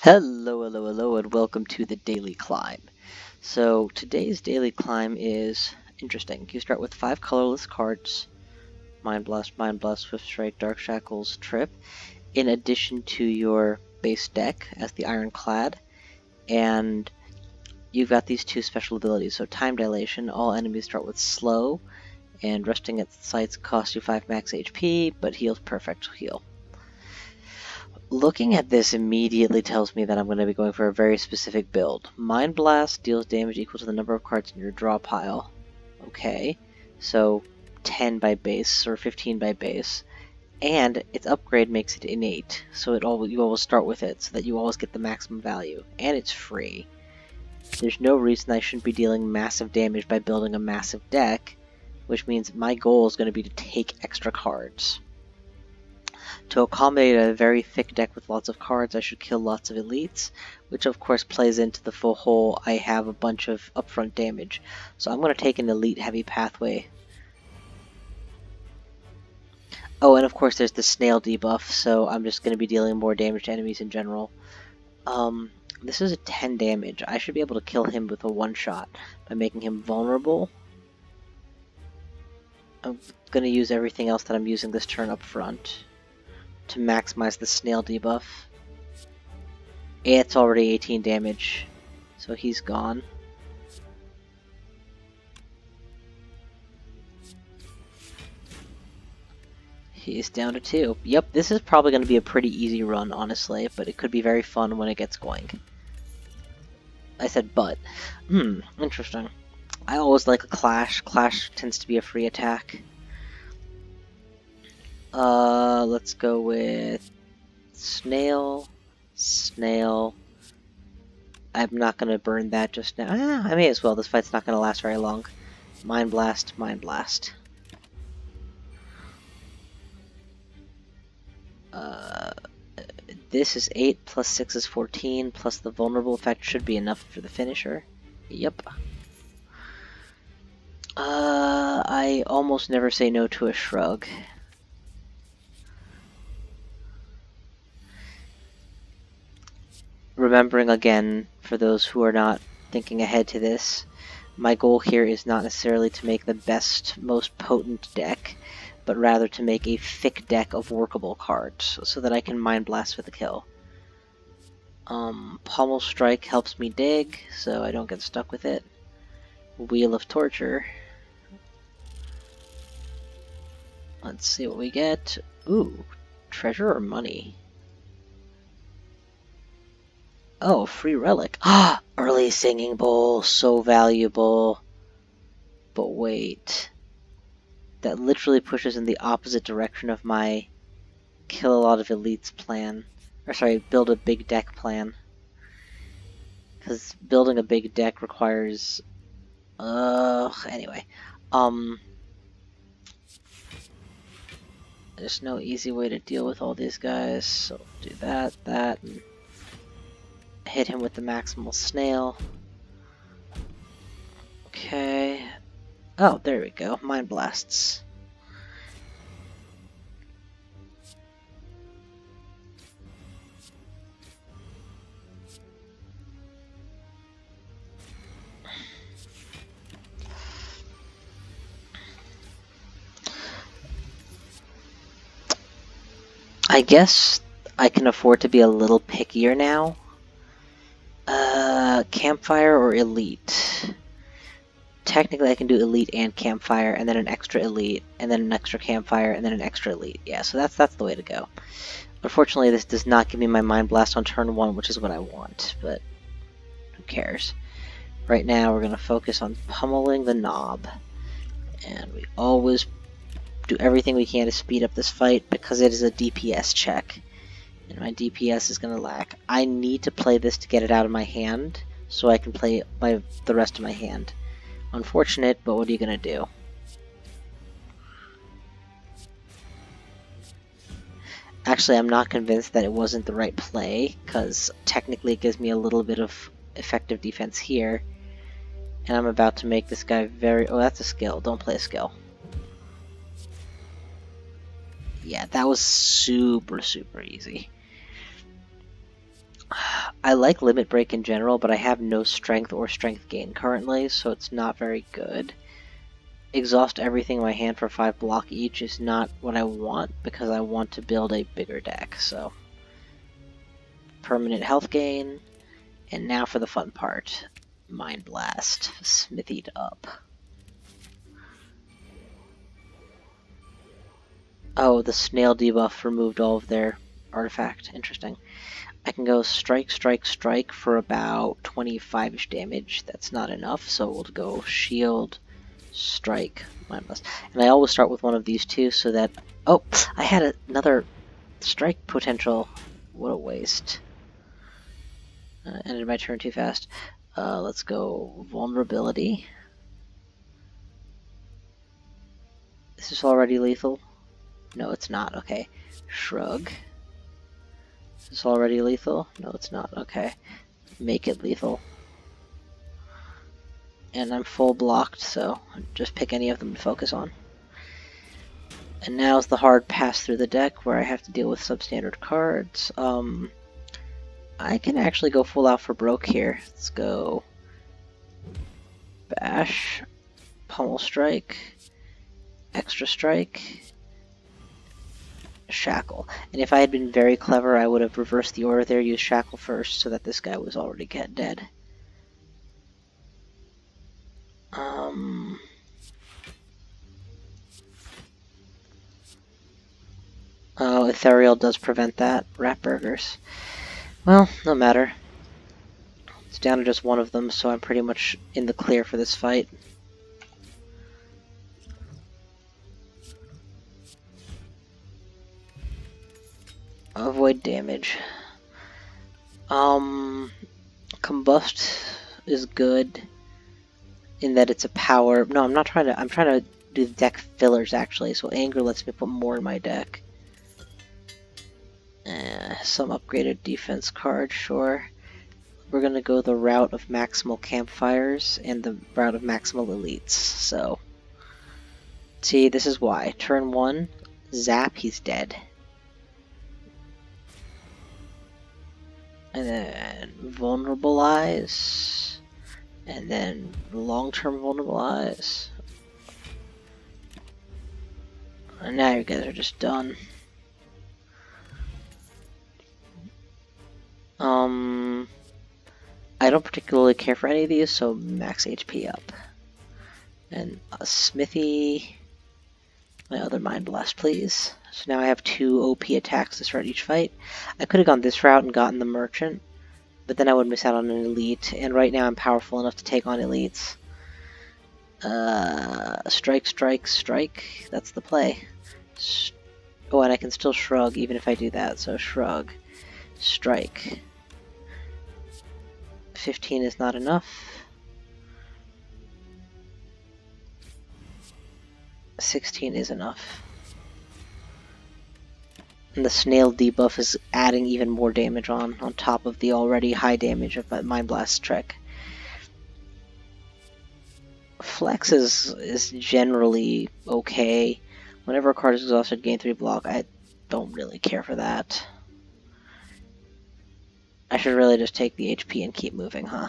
Hello, hello, hello, and welcome to the Daily Climb. So, today's Daily Climb is interesting. You start with 5 colorless cards, Mindblast, Swift Strike, Dark Shackles, Trip, in addition to your base deck as the Ironclad, and you've got these 2 special abilities. So, Time Dilation, all enemies start with Slow, and resting at sites costs you 5 max HP, but heals perfect heal. Looking at this immediately tells me that I'm going to be going for a very specific build. Mindblast deals damage equal to the number of cards in your draw pile. Okay, so 10 by base, or 15 by base. And its upgrade makes it innate, so you always start with it, so that you always get the maximum value. And it's free. There's no reason I shouldn't be dealing massive damage by building a massive deck, which means my goal is going to be to take extra cards. To accommodate a very thick deck with lots of cards, I should kill lots of elites, which of course plays into the full whole I have a bunch of upfront damage. So I'm going to take an elite heavy pathway. Oh, and of course there's the snail debuff, so I'm just going to be dealing more damage to enemies in general. This is a 10 damage. I should be able to kill him with a one-shot by making him vulnerable. I'm going to use everything else that I'm using this turn up front to maximize the snail debuff. It's already 18 damage, so he's gone. He's down to 2. Yep, this is probably going to be a pretty easy run, honestly, but it could be very fun when it gets going. I said but. Interesting. I always like a Clash. Clash tends to be a free attack. Let's go with Snail. I'm not going to burn that just now. I may as well. This fight's not going to last very long. Mindblast. This is 8, plus 6 is 14, plus the vulnerable effect should be enough for the finisher. Yep. I almost never say no to a shrug. Remembering again, for those who are not thinking ahead to this, my goal here is not necessarily to make the best, most potent deck, but rather to make a thick deck of workable cards, so that I can Mind Blast with a kill. Pommel Strike helps me dig, so I don't get stuck with it. Wheel of Torture. Let's see what we get. Ooh, treasure or money? Oh, free relic. Ah, early singing bowl, so valuable. But wait. That literally pushes in the opposite direction of my kill a lot of elites plan. Or sorry, build a big deck plan. Because building a big deck requires... anyway. There's no easy way to deal with all these guys, so do that, and hit him with the maximal snail. Okay. Oh, there we go. Mind blasts. I guess I can afford to be a little pickier now. Campfire or elite? Technically I can do elite and campfire, and then an extra elite, and then an extra campfire, and then an extra elite. Yeah, so that's the way to go. Unfortunately, this does not give me my Mind Blast on turn 1, which is what I want, but who cares? Right now we're going to focus on pummeling the knob, and we always do everything we can to speed up this fight because it is a DPS check, and my DPS is going to lack. I need to play this to get it out of my hand, so I can play the rest of my hand. Unfortunate, but what are you going to do? Actually, I'm not convinced that it wasn't the right play, because technically it gives me a little bit of effective defense here. And I'm about to make this guy very... Oh, that's a skill. Don't play a skill. Yeah, that was super, super easy. I like Limit Break in general, but I have no strength or strength gain currently, so it's not very good. Exhaust everything in my hand for 5 block each is not what I want, because I want to build a bigger deck, so. Permanent health gain, and now for the fun part. Mind Blast, smithied up. Oh, the snail debuff removed all of their artifact. Interesting. I can go strike, strike, strike for about 25-ish damage. That's not enough, so we'll go shield, strike, mindless. And I always start with one of these two so that... Oh, I had another strike potential. What a waste. Ended my turn too fast. Let's go vulnerability. Is this already lethal? No, it's not. Okay. Shrug. Is this already lethal? No, it's not. Okay. Make it lethal. And I'm full blocked, so just pick any of them to focus on. And now's the hard pass through the deck where I have to deal with substandard cards. I can actually go full out for broke here. Let's go Bash, Pummel Strike, Extra Strike, Shackle. And if I had been very clever, I would have reversed the order there, used Shackle first, so that this guy was already dead. Oh, Ethereal does prevent that. Rat Burgers. Well, no matter. It's down to just one of them, so I'm pretty much in the clear for this fight. Avoid damage. Combust is good in that it's a power. No, I'm trying to do deck fillers actually. So anger lets me put more in my deck. Some upgraded defense card, sure. We're gonna go the route of maximal campfires and the route of maximal elites. So, see, this is why. Turn 1, zap, he's dead. And then vulnerabilize, and then long-term vulnerabilize. And now you guys are just done. I don't particularly care for any of these, so max HP up. And a Smithy, my other Mind Blast, please. So now I have 2 OP attacks to start each fight. I could have gone this route and gotten the Merchant, but then I would miss out on an Elite, and right now I'm powerful enough to take on Elites. Strike, strike, strike. That's the play. Oh, and I can still Shrug even if I do that, so Shrug, strike. 15 is not enough. 16 is enough. And the snail debuff is adding even more damage on top of the already high damage of my Mind Blast trick. Flex is generally okay. Whenever a card is exhausted, gain 3 block. I don't really care for that. I should really just take the HP and keep moving, huh?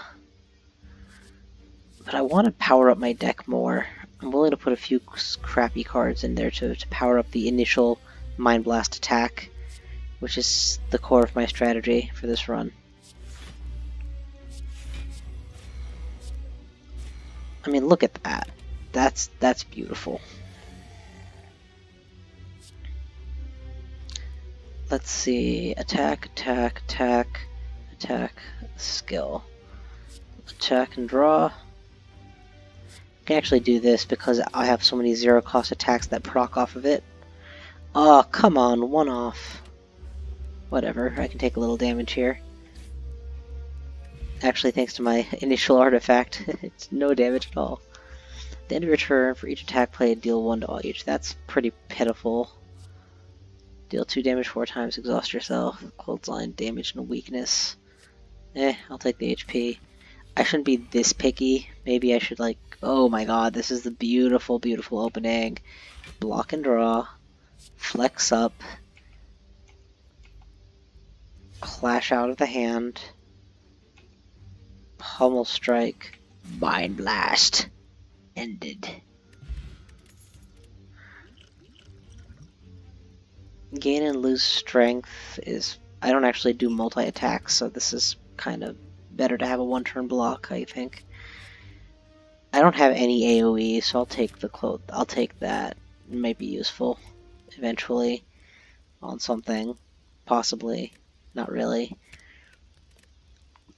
But I want to power up my deck more. I'm willing to put a few crappy cards in there to power up the initial Mind Blast attack, which is the core of my strategy for this run. I mean, look at that. That's beautiful. Let's see. Attack, attack, attack, attack, skill. Attack and draw. I can actually do this because I have so many zero-cost attacks that proc off of it. Oh, come on, one off. Whatever, I can take a little damage here. Actually, thanks to my initial artifact, it's no damage at all. At the end of your turn, for each attack played, deal 1 to all each. That's pretty pitiful. Deal 2 damage 4 times, exhaust yourself. Clothesline, damage and weakness. I'll take the HP. I shouldn't be this picky. Maybe I should like, oh my god, this is the beautiful, beautiful opening. Block and draw. Flex up. Clash out of the hand. Pummel strike. Mind blast. Ended. Gain and lose strength is... I don't actually do multi-attacks, so this is kind of better to have a one-turn block, I think. I don't have any AoE, so I'll take the I'll take that. It might be useful eventually on something, possibly. Not really.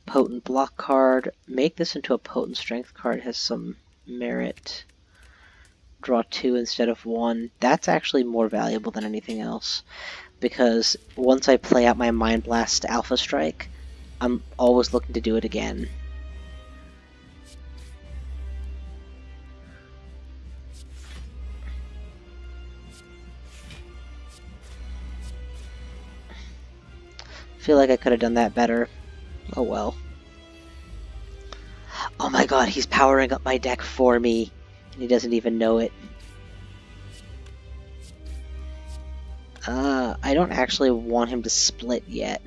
Potent block card. Make this into a potent strength card. Has some merit. Draw 2 instead of 1. That's actually more valuable than anything else, because once I play out my Mindblast Alpha Strike, I'm always looking to do it again. Feel like I could have done that better. Oh well. Oh my god, he's powering up my deck for me, and he doesn't even know it. I don't actually want him to split yet.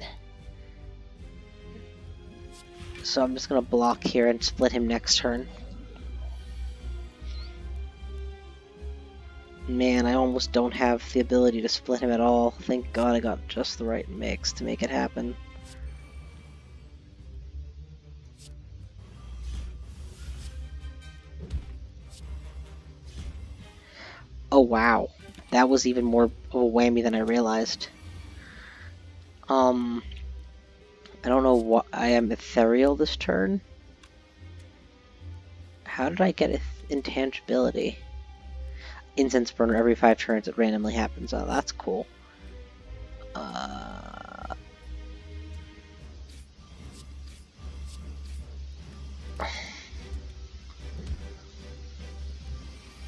So I'm just gonna block here and split him next turn. Man, I almost don't have the ability to split him at all. Thank God I got just the right mix to make it happen. Oh wow, that was even more of a whammy than I realized. I don't know what... I am ethereal this turn? How did I get intangibility? Incense burner every 5 turns, it randomly happens. Oh, that's cool.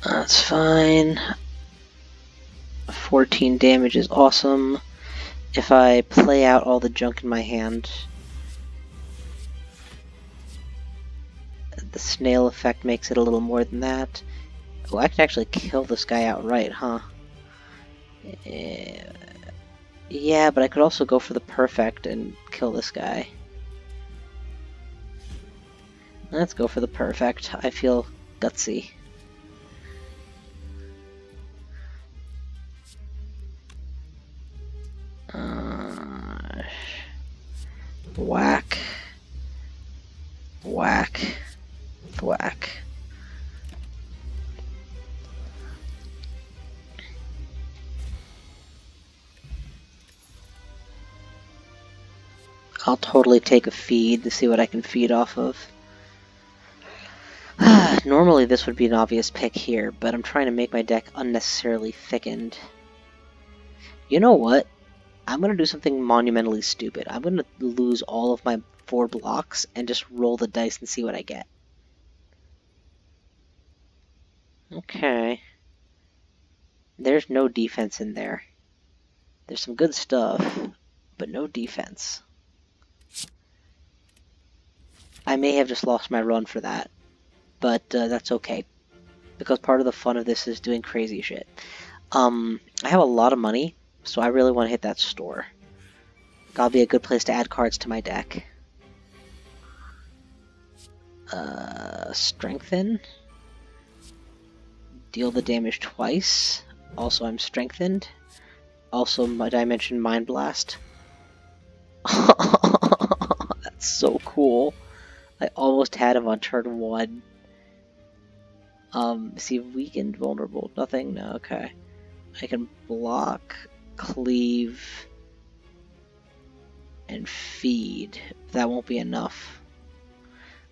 That's fine. 14 damage is awesome. If I play out all the junk in my hand, the snail effect makes it a little more than that. Oh, I can actually kill this guy outright, huh? Yeah, but I could also go for the perfect and kill this guy. Let's go for the perfect. I feel gutsy. Whack. Whack. Whack. I'll totally take a feed to see what I can feed off of. Normally this would be an obvious pick here, but I'm trying to make my deck unnecessarily thickened. You know what? I'm going to do something monumentally stupid. I'm going to lose all of my 4 blocks and just roll the dice and see what I get. Okay. There's no defense in there. There's some good stuff, but no defense. I may have just lost my run for that, but that's okay, because part of the fun of this is doing crazy shit. I have a lot of money, so I really want to hit that store. That'll be a good place to add cards to my deck. Strengthen. Deal the damage twice. Also, I'm strengthened. Also, my dimension Mindblast. That's so cool. I almost had him on turn 1. Is he weakened, vulnerable? Nothing? No, okay. I can block, cleave, and feed. That won't be enough.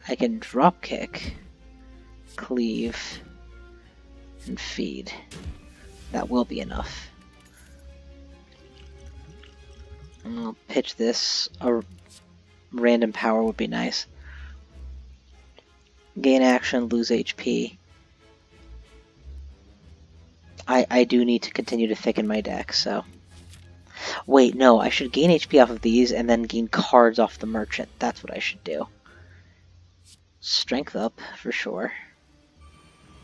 I can drop kick, cleave, and feed. That will be enough. I'll pitch this. A random power would be nice. Gain action, lose HP. I do need to continue to thicken my deck, so... Wait, no, I should gain HP off of these and then gain cards off the merchant. That's what I should do. Strength up, for sure.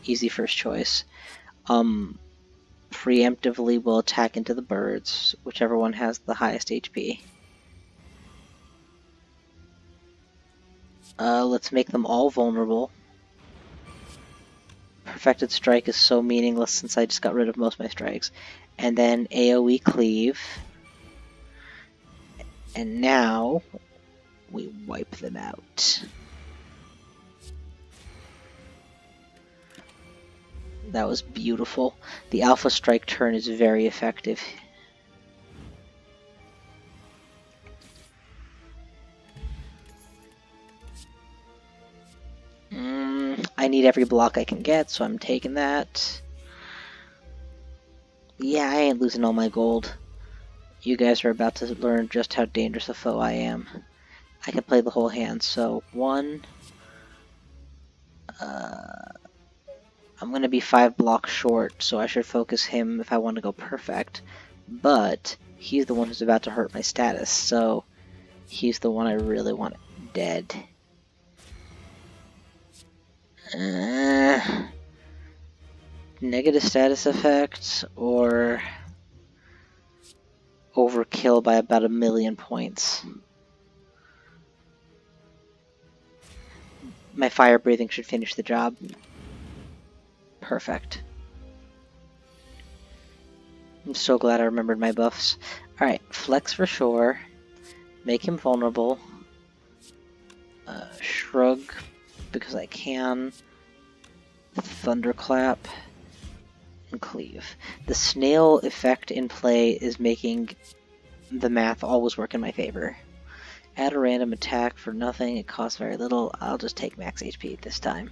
Easy first choice. Preemptively will attack into the birds, whichever one has the highest HP. Let's make them all vulnerable. Perfected Strike is so meaningless since I just got rid of most of my strikes. And then AoE Cleave. And now we wipe them out. That was beautiful. The Alpha Strike turn is very effective. I need every block I can get, so I'm taking that. Yeah, I ain't losing all my gold. You guys are about to learn just how dangerous a foe I am. I can play the whole hand, so one... I'm going to be 5 blocks short, so I should focus him if I want to go perfect. But he's the one who's about to hurt my status, so he's the one I really want dead. Negative status effect or overkill by about 1,000,000 points. My fire breathing should finish the job. Perfect. I'm so glad I remembered my buffs. Alright, flex for sure. Make him vulnerable. Shrug because I can. Thunderclap. And cleave. The snail effect in play is making the math always work in my favor. Add a random attack for nothing. It costs very little. I'll just take max HP this time.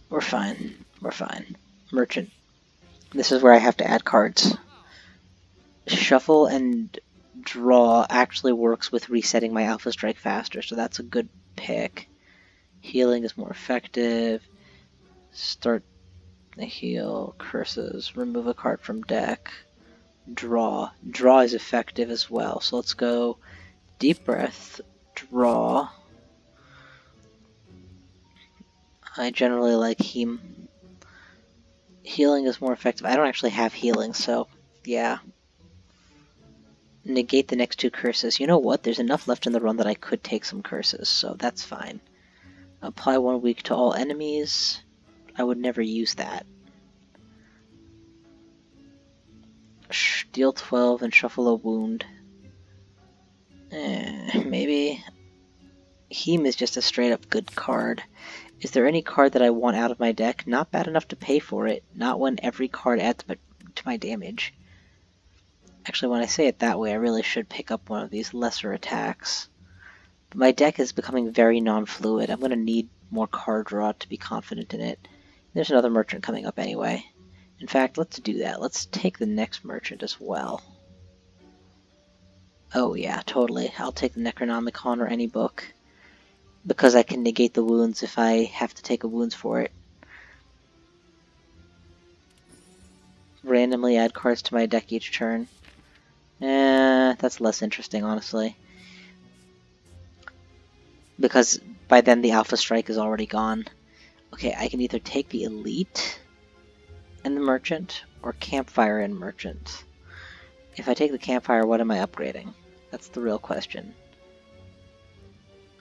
We're fine. We're fine. Merchant. This is where I have to add cards. Shuffle and draw actually works with resetting my Alpha Strike faster, so that's a good pick. Healing is more effective. Start the heal. Curses. Remove a card from deck. Draw. Draw is effective as well, so let's go deep breath. Draw. I generally like healing is more effective. I don't actually have healing, so yeah. Negate the next 2 curses. You know what? There's enough left in the run that I could take some curses, so that's fine. Apply 1 weak to all enemies. I would never use that. Deal 12 and shuffle a wound. Maybe. Heem is just a straight up good card. Is there any card that I want out of my deck? Not bad enough to pay for it. Not when every card adds to my damage. Actually, when I say it that way, I really should pick up one of these lesser attacks. But my deck is becoming very non-fluid. I'm going to need more card draw to be confident in it. There's another merchant coming up anyway. In fact, let's do that. Let's take the next merchant as well. Oh yeah, totally. I'll take the Necronomicon or any book. Because I can negate the wounds if I have to take a wounds for it. Randomly add cards to my deck each turn. That's less interesting, honestly. Because by then the Alpha Strike is already gone. Okay, I can either take the Elite and the Merchant, or Campfire and Merchant. If I take the Campfire, what am I upgrading? That's the real question.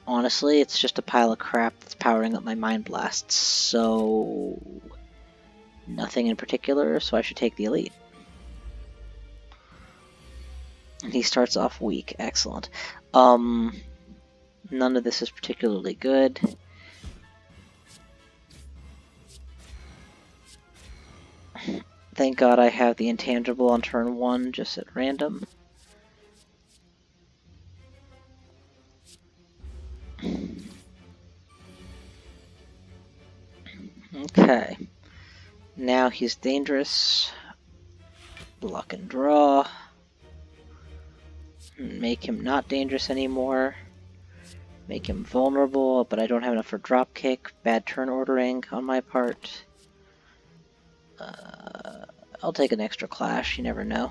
Honestly, it's just a pile of crap that's powering up my Mindblasts, so nothing in particular, so I should take the Elite. And he starts off weak. Excellent. None of this is particularly good. Thank God I have the intangible on turn 1 just at random. Okay. Now he's dangerous. Block and draw. Make him not dangerous anymore. Make him vulnerable, but I don't have enough for dropkick. Bad turn ordering on my part. I'll take an extra clash, you never know.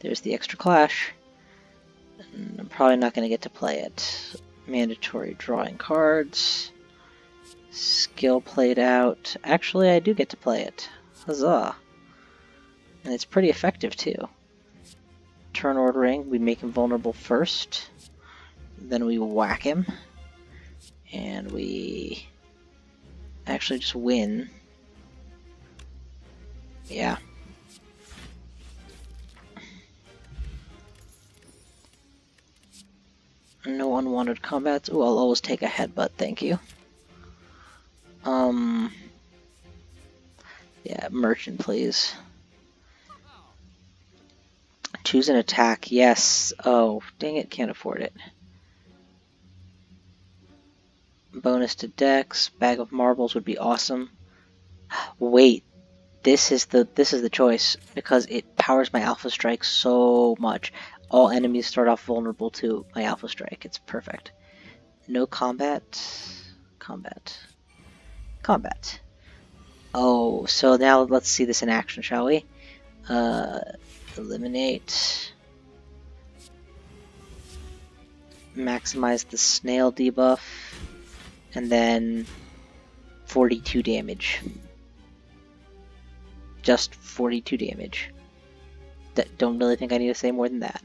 There's the extra clash. And I'm probably not going to get to play it. Mandatory drawing cards. Skill played out. Actually, I do get to play it. Huzzah. And it's pretty effective, too. turn ordering, we make him vulnerable first, then we whack him, and we actually just win. Yeah. No unwanted combats. Oh, I'll always take a headbutt, thank you. Yeah, merchant, please. Choose an attack, yes. Oh, dang it, can't afford it. Bonus to dex, bag of marbles would be awesome. Wait, this is the choice because it powers my Alpha Strike so much. All enemies start off vulnerable to my Alpha Strike. It's perfect. No combat. Combat. Combat. Oh, so now let's see this in action, shall we? Eliminate. Maximize the snail debuff. And then 42 damage. Just 42 damage. Don't really think I need to say more than that.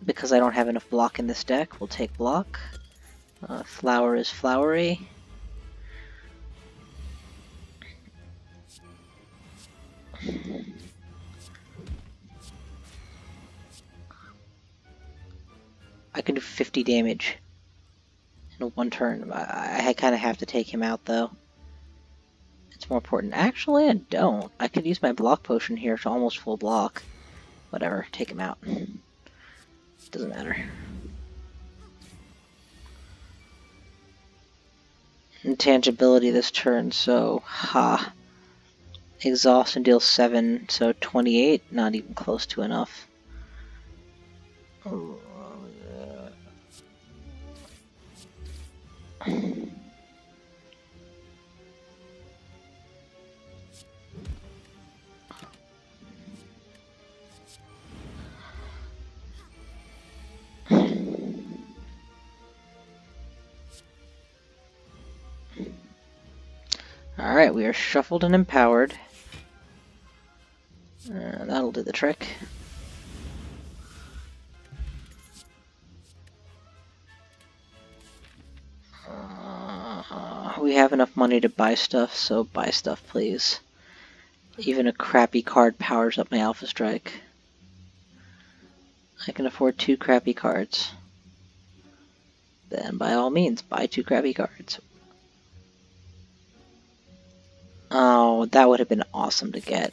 Because I don't have enough block in this deck, we'll take block. Flower is flowery. I can do 50 damage in one turn. I kind of have to take him out though. It's more important. Actually, I don't. I could use my block potion here to almost full block. Whatever, take him out. Doesn't matter. Intangibility this turn, so ha. Exhaust and deal 7, so 28, not even close to enough. Alright, we are shuffled and empowered. That'll do the trick. We have enough money to buy stuff, so buy stuff, please. Even a crappy card powers up my Alpha Strike. I can afford 2 crappy cards. Then, by all means, buy 2 crappy cards. Oh, that would have been awesome to get.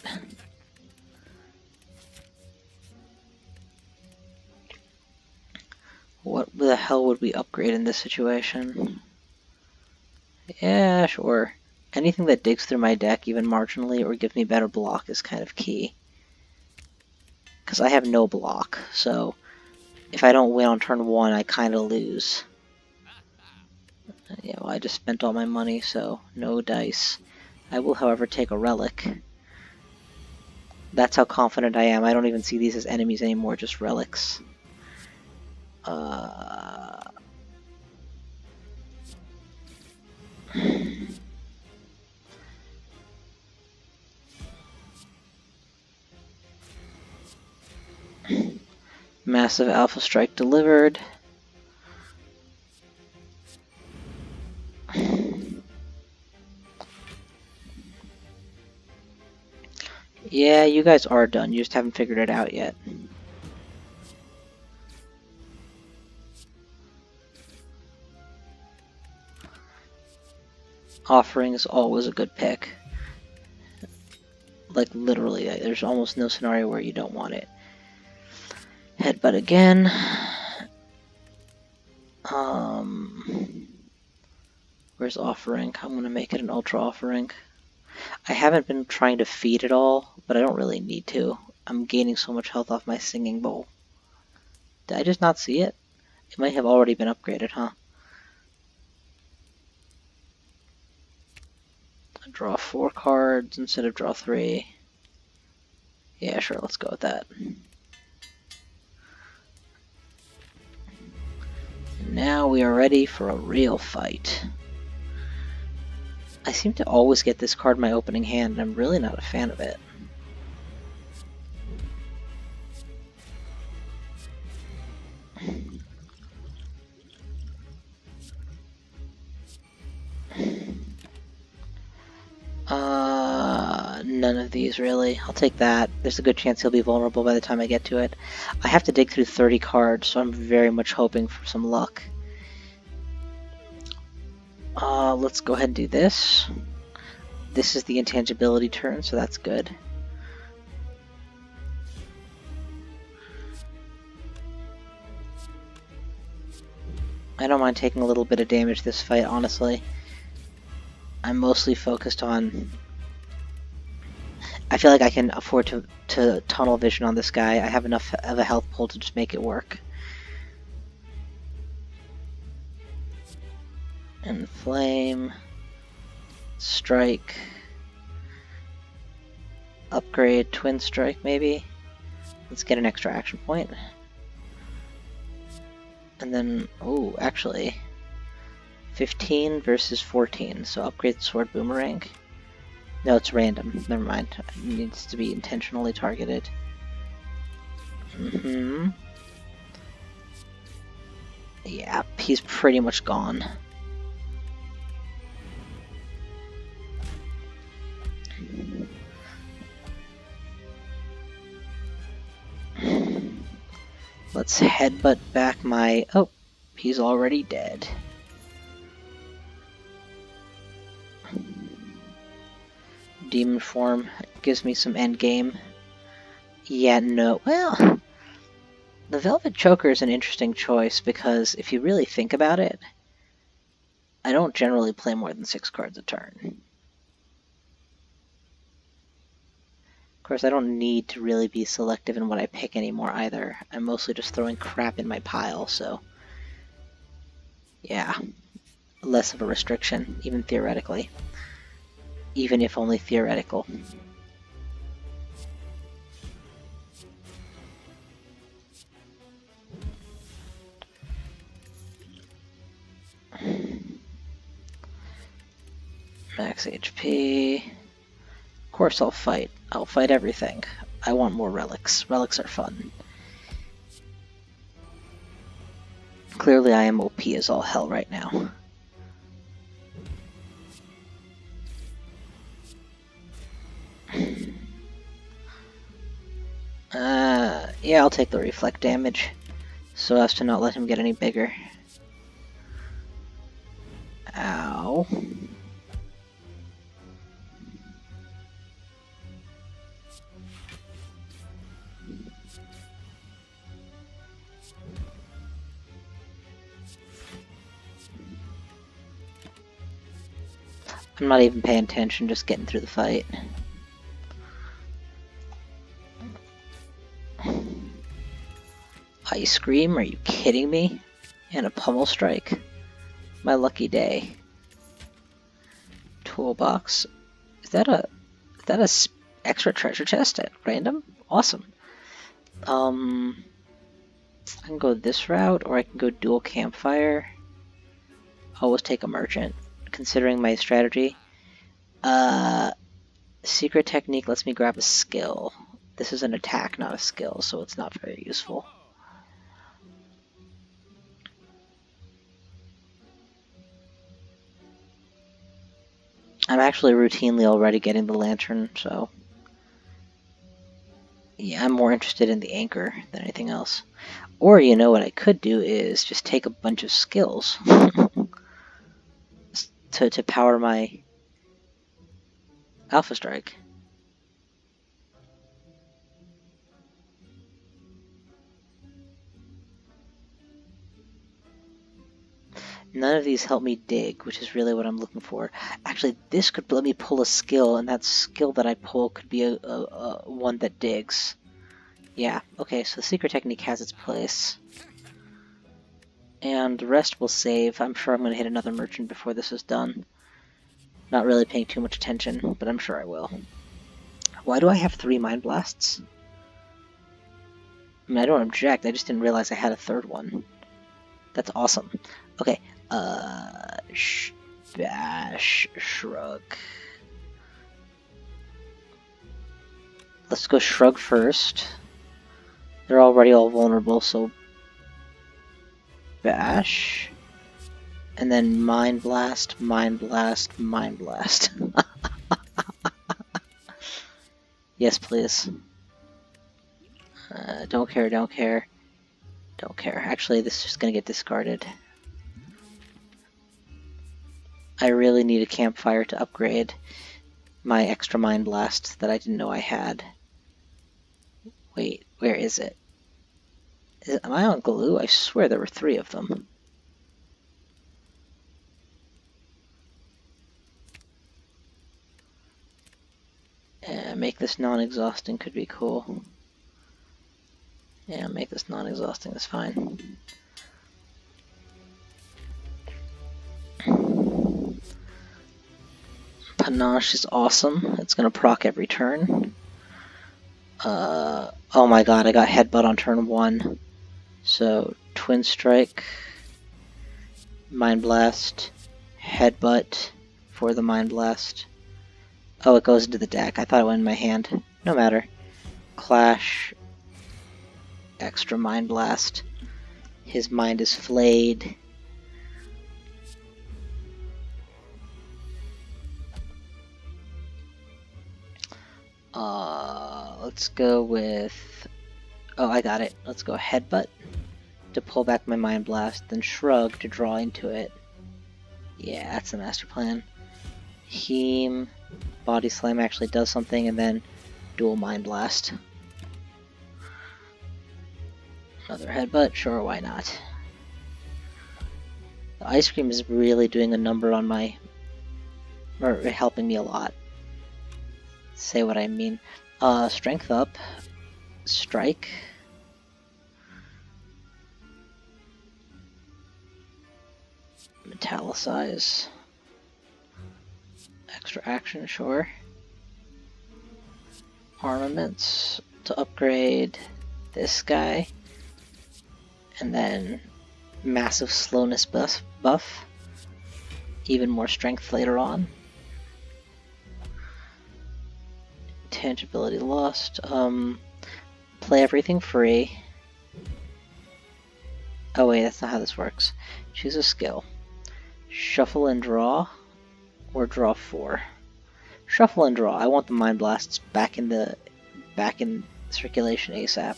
What the hell would we upgrade in this situation? Yeah, sure. Anything that digs through my deck, even marginally, or gives me better block is kind of key. Because I have no block, so if I don't win on turn 1, I kind of lose. Yeah, well, I just spent all my money, so no dice. I will, however, take a relic. That's how confident I am. I don't even see these as enemies anymore, just relics. Massive Alpha Strike delivered. Yeah, you guys are done. You just haven't figured it out yet. Offering is always a good pick. Like, literally, there's almost no scenario where you don't want it. Headbutt again. Where's offering? I'm gonna make it an ultra offering. I haven't been trying to feed it all, but I don't really need to. I'm gaining so much health off my singing bowl. Did I just not see it? It might have already been upgraded, huh? Draw 4 cards instead of draw 3. Yeah, sure, let's go with that. Now we are ready for a real fight. I seem to always get this card in my opening hand, and I'm really not a fan of it. None of these, really. I'll take that. There's a good chance he'll be vulnerable by the time I get to it. I have to dig through 30 cards, so I'm very much hoping for some luck. Let's go ahead and do this. This is the intangibility turn, so that's good. I don't mind taking a little bit of damage this fight, honestly. I'm mostly focused on... I feel like I can afford to tunnel vision on this guy. I have enough of a health pool to just make it work. And flame, strike, upgrade, twin strike maybe. Let's get an extra action point. And then, oh, actually, 15 versus 14, so upgrade the sword boomerang. No, it's random. Never mind. It needs to be intentionally targeted. Yeah, he's pretty much gone. Let's headbutt back my... Oh, he's already dead. Demon form gives me some end game. Yeah, no. Well, the Velvet Choker is an interesting choice because if you really think about it, I don't generally play more than 6 cards a turn. Of course, I don't need to really be selective in what I pick anymore either. I'm mostly just throwing crap in my pile, so yeah, less of a restriction, even theoretically. Even if only theoretical. Max HP. Of course I'll fight. I'll fight everything. I want more relics. Relics are fun. Clearly I am OP as all hell right now. Yeah, I'll take the reflect damage so as to not let him get any bigger. Ow. I'm not even paying attention, just getting through the fight. Ice Cream? Are you kidding me? And a pummel strike? My lucky day. Toolbox. Is that a extra treasure chest at random? Awesome. I can go this route, or I can go dual campfire. Always take a merchant, considering my strategy. Secret technique lets me grab a skill. This is an attack, not a skill, so it's not very useful. I'm actually routinely already getting the lantern, so yeah, I'm more interested in the anchor than anything else. Or, you know, what I could do is just take a bunch of skills to power my Alpha Strike. None of these help me dig, which is really what I'm looking for. Actually, this could let me pull a skill, and that skill that I pull could be a one that digs. Yeah, okay, so the secret technique has its place. And the rest will save. I'm sure I'm going to hit another merchant before this is done. Not really paying too much attention, but I'm sure I will. Why do I have 3 Mindblasts? I mean, I don't object, I just didn't realize I had a third one. That's awesome. Okay, bash, shrug. Let's go shrug first. They're already all vulnerable, so bash. And then Mindblast, Mindblast, Mindblast. Yes, please. Don't care, don't care. Don't care. Actually, this is just gonna get discarded. I really need a campfire to upgrade my extra Mind Blast that I didn't know I had. Wait, where is it? Am I on glue? I swear there were 3 of them. Make this non-exhausting could be cool. Yeah, make this non-exhausting, that's fine. Panache is awesome. It's gonna proc every turn. Oh my god, I got Headbutt on turn 1. So, Twin Strike, Mind Blast, Headbutt for the Mind Blast. Oh, it goes into the deck. I thought it went in my hand. No matter. Clash, extra Mind Blast. His mind is flayed. Let's go with... Oh, I got it. Let's go Headbutt to pull back my Mind Blast, then Shrug to draw into it. Yeah, that's the master plan. Heem, Body Slam actually does something, and then dual Mind Blast. Another Headbutt? Sure, why not? The Ice Cream is really doing a number on my... or helping me a lot. Say what I mean. Strength up. Strike. Metallicize. Extra action, sure. Armaments to upgrade this guy. And then massive slowness buff. Even more strength later on. Tangibility lost. Play everything free. Oh wait, that's not how this works. Choose a skill. Shuffle and draw, or draw 4. Shuffle and draw. I want the Mind Blasts back in circulation ASAP.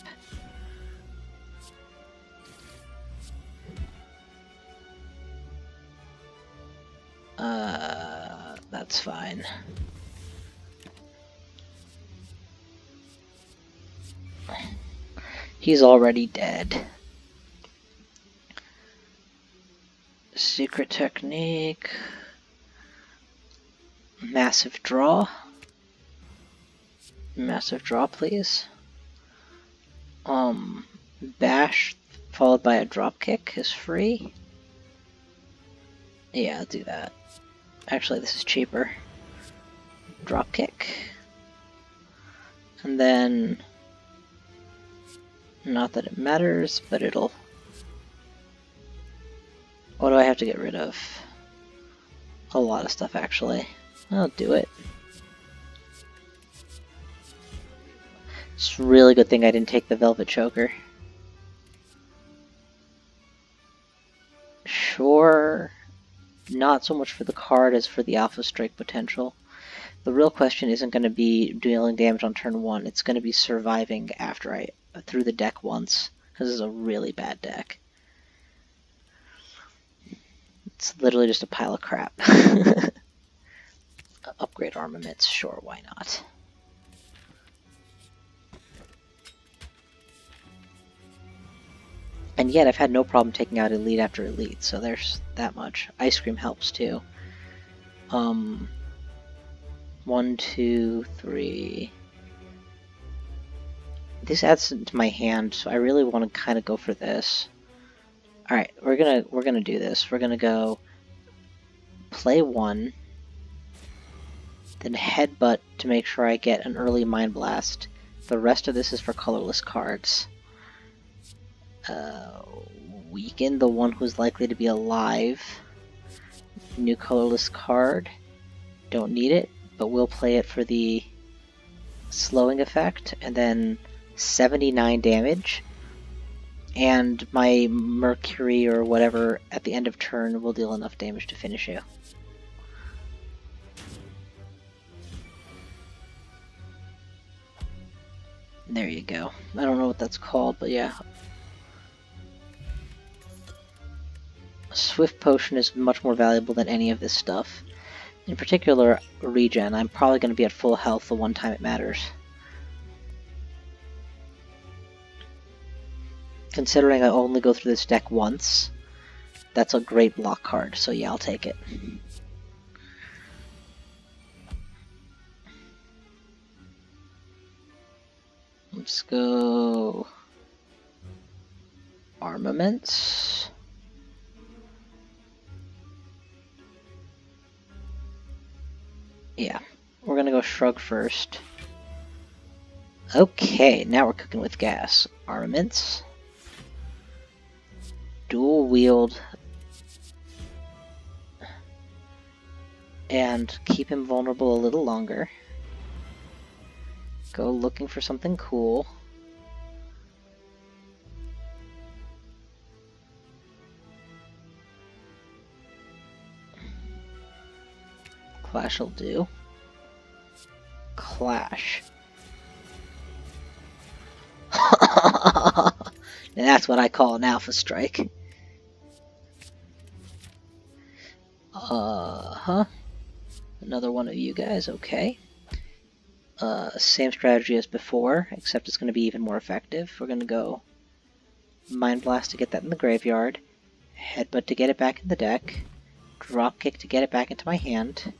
That's fine. He's already dead. Secret technique. Massive draw. Massive draw, please. Bash followed by a drop kick is free. Yeah, I'll do that. Actually, this is cheaper. Drop kick. And then... Not that it matters, but it'll... What do I have to get rid of? A lot of stuff, actually. I'll do it. It's a really good thing I didn't take the Velvet Choker. Sure, not so much for the card as for the Alpha Strike potential. The real question isn't going to be dealing damage on turn 1, it's going to be surviving after I threw the deck once, because this is a really bad deck. It's literally just a pile of crap. Upgrade armaments, sure, why not? And yet I've had no problem taking out elite after elite, so there's that much. Ice Cream helps too. 1, 2, 3. This adds to my hand, so I really want to kind of go for this. All right, we're gonna do this. We're gonna go play 1, then headbutt to make sure I get an early Mind Blast. The rest of this is for colorless cards. Weaken the one who's likely to be alive. New colorless card. Don't need it, but we'll play it for the slowing effect, and then 79 damage. And my Mercury or whatever at the end of turn will deal enough damage to finish you. There you go. I don't know what that's called, but yeah. Swift Potion is much more valuable than any of this stuff. In particular, regen. I'm probably going to be at full health the one time it matters. Considering I only go through this deck once, that's a great block card, so yeah, I'll take it. Let's go armaments. Yeah, we're gonna go shrug first. Okay, now we're cooking with gas. Armaments. Dual wield. And keep him vulnerable a little longer. Go looking for something cool. Clash will do. Clash. And that's what I call an alpha strike. Another one of you guys, okay. Same strategy as before, except it's going to be even more effective. We're going to go Mindblast to get that in the graveyard, Headbutt to get it back in the deck, Dropkick to get it back into my hand,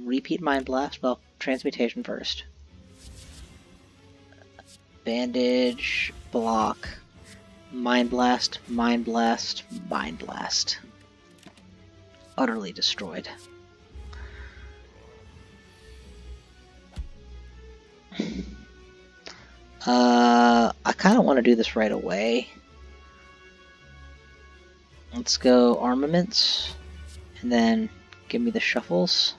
repeat Mindblast, well, Transmutation first. Bandage, block, Mindblast, Mindblast, Mindblast. Utterly destroyed. I kind of want to do this right away. Let's go armaments, and then give me the shuffles.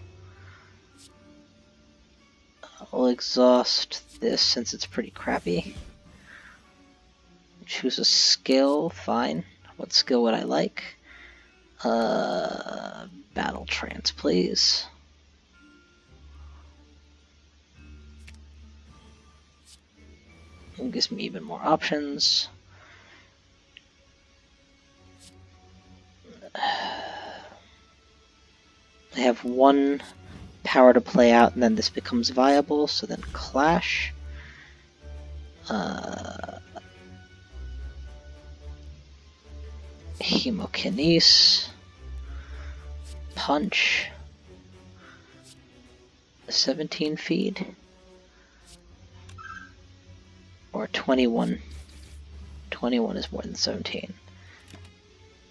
I'll exhaust this since it's pretty crappy. Choose a skill, fine. What skill would I like? Battle Trance, please. It gives me even more options. I have one power to play out, and then this becomes viable, so then Clash. Hemokinese. Punch. 17 feed. Or 21. 21 is more than 17.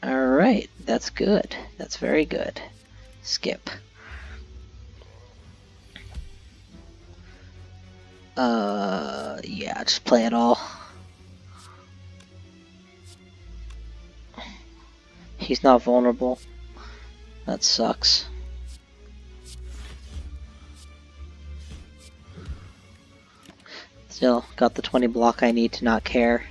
Alright, that's good. That's very good. Skip. Yeah, just play it all. He's not vulnerable. That sucks. Still, got the 20 block I need to not care.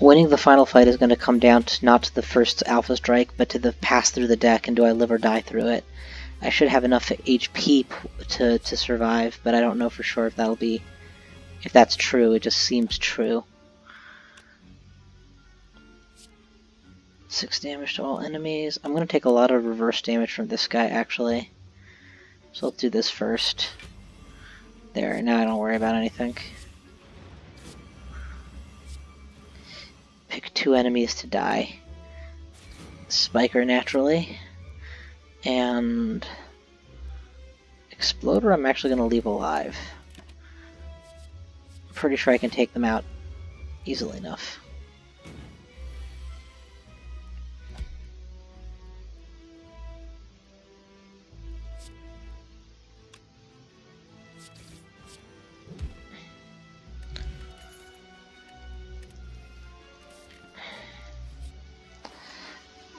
Winning the final fight is going to come down to not to the first alpha strike, but to the pass through the deck and do I live or die through it. I should have enough HP to survive, but I don't know for sure if that'll be... If that's true, it just seems true. 6 damage to all enemies. I'm going to take a lot of reverse damage from this guy, actually. So let's do this first. There, now I don't worry about anything. Pick 2 enemies to die. Spiker, naturally. And... Exploder I'm actually going to leave alive. I'm pretty sure I can take them out easily enough.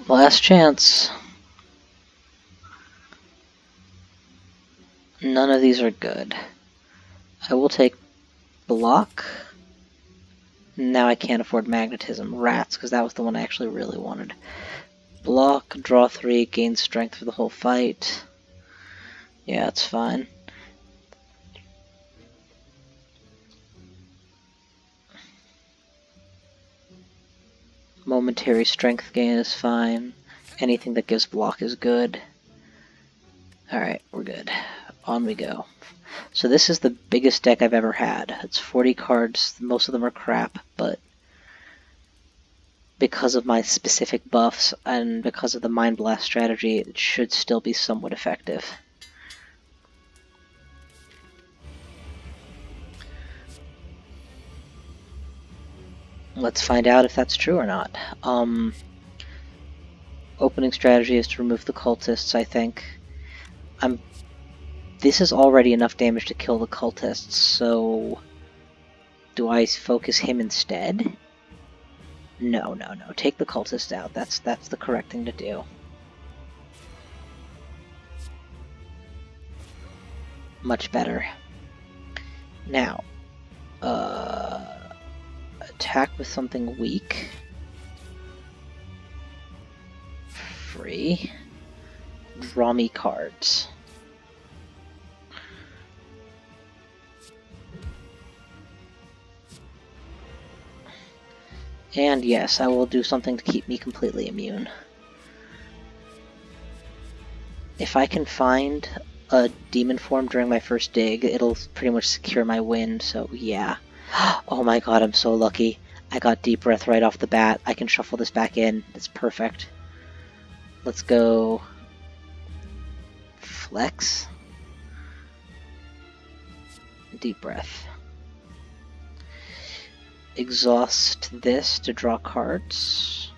Last chance. None of these are good. I will take Block. Now I can't afford magnetism. Rats, because that was the one I actually really wanted. Block, draw 3, gain strength for the whole fight. Yeah, it's fine. Momentary strength gain is fine. Anything that gives block is good. Alright, we're good. On we go. So this is the biggest deck I've ever had. It's 40 cards. Most of them are crap, but because of my specific buffs and because of the Mindblast strategy, it should still be somewhat effective. Let's find out if that's true or not. Opening strategy is to remove the cultists, I think. This is already enough damage to kill the cultists, so do I focus him instead? No. Take the cultists out. That's the correct thing to do. Much better. Now, attack with something weak. Free. Draw me cards. And yes, I will do something to keep me completely immune. If I can find a demon form during my first dig, it'll pretty much secure my win, so yeah. Oh my god, I'm so lucky. I got deep breath right off the bat. I can shuffle this back in. It's perfect. Let's go flex. Deep breath. Exhaust this to draw cards.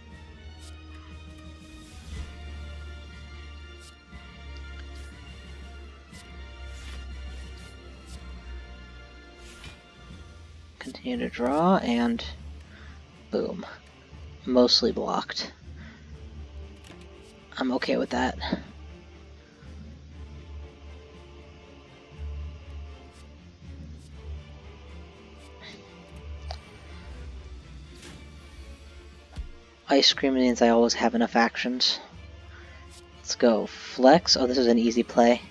Continue to draw, and boom. Mostly blocked. I'm okay with that. Ice cream means I always have enough actions. Let's go. Flex. Oh, this is an easy play.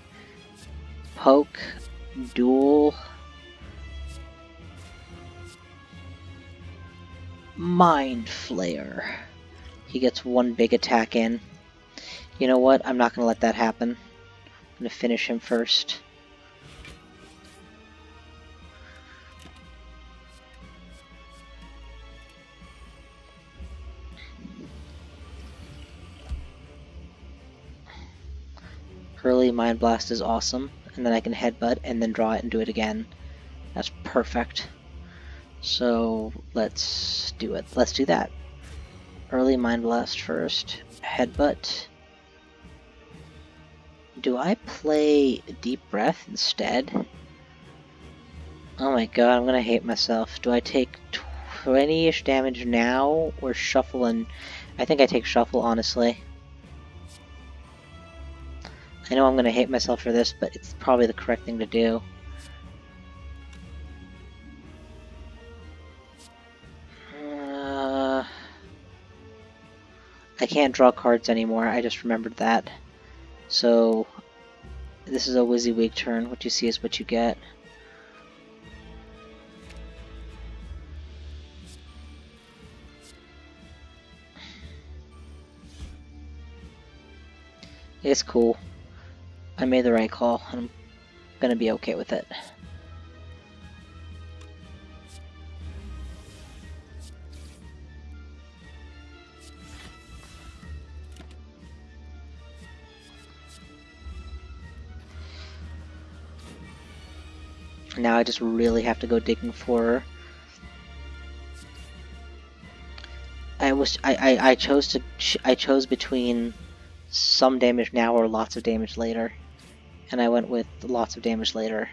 Poke. Duel. MindFLAY. He gets one big attack in. You know what? I'm not going to let that happen. I'm going to finish him first. Early Mindblast is awesome, and then I can headbutt and then draw it and do it again. That's perfect. So let's do it. Let's do that. Early Mindblast first. Headbutt. Do I play Deep Breath instead? Oh my god, I'm gonna hate myself. Do I take 20-ish damage now, or shuffle and... I think I take shuffle, honestly. I know I'm gonna hate myself for this, but it's probably the correct thing to do. I can't draw cards anymore, I just remembered that. So, this is a WYSIWYG turn. What you see is what you get. It's cool. I made the right call, and I'm gonna be okay with it. Now I just really have to go digging for... I chose between some damage now or lots of damage later, and I went with lots of damage later.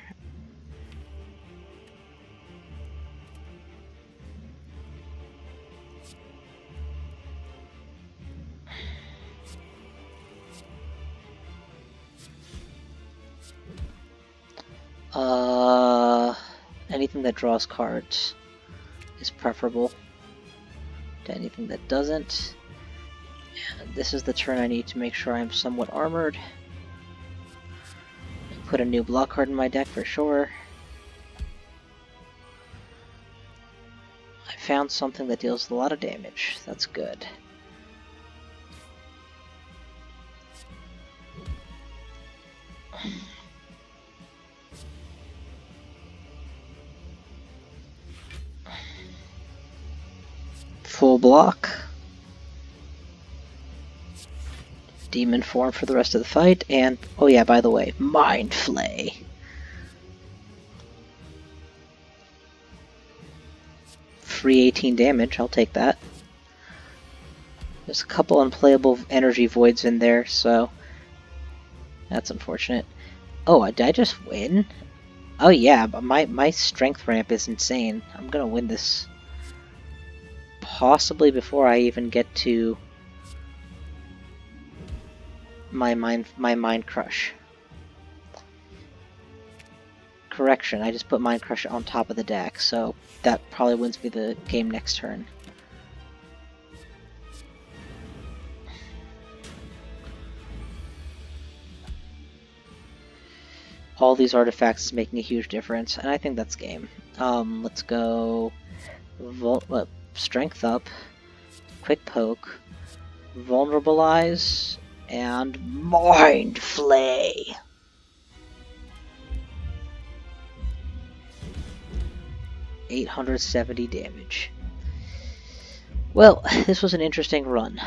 anything that draws cards is preferable to anything that doesn't. And this is the turn I need to make sure I'm somewhat armored. Put a new block card in my deck for sure. I found something that deals a lot of damage. That's good. Full block. Demon form for the rest of the fight, and oh yeah, by the way, MindFLAY. Free 18 damage, I'll take that. There's a couple unplayable energy voids in there, so that's unfortunate. Oh, did I just win? Oh yeah, but my strength ramp is insane. I'm gonna win this. Possibly before I even get to my mind crush. Correction, I just put mind crush on top of the deck, so that probably wins me the game next turn. All these artifacts is making a huge difference, and I think that's game. Let's go strength up, quick poke, vulnerabilize, and MindFLAY. $870 damage. Well, this was an interesting run.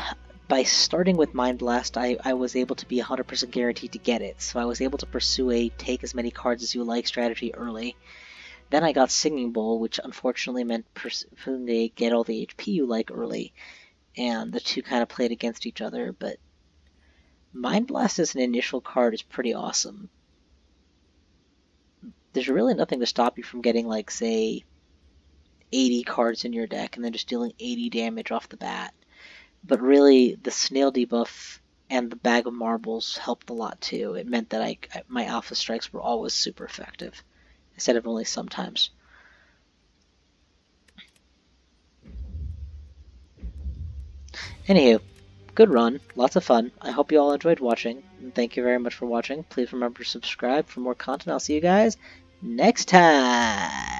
By starting with Mindblast, I was able to be 100% guaranteed to get it, so I was able to pursue a take as many cards as you like strategy early. Then I got Singing Bowl, which unfortunately meant pursuing a get all the HP you like early, and the two kind of played against each other, but Mindblast as an initial card is pretty awesome. There's really nothing to stop you from getting, like, say, 80 cards in your deck and then just dealing 80 damage off the bat. But really, the snail debuff and the bag of marbles helped a lot too. It meant that my alpha strikes were always super effective, instead of only sometimes. Anywho, good run, lots of fun. I hope you all enjoyed watching, and thank you very much for watching. Please remember to subscribe for more content. I'll see you guys next time.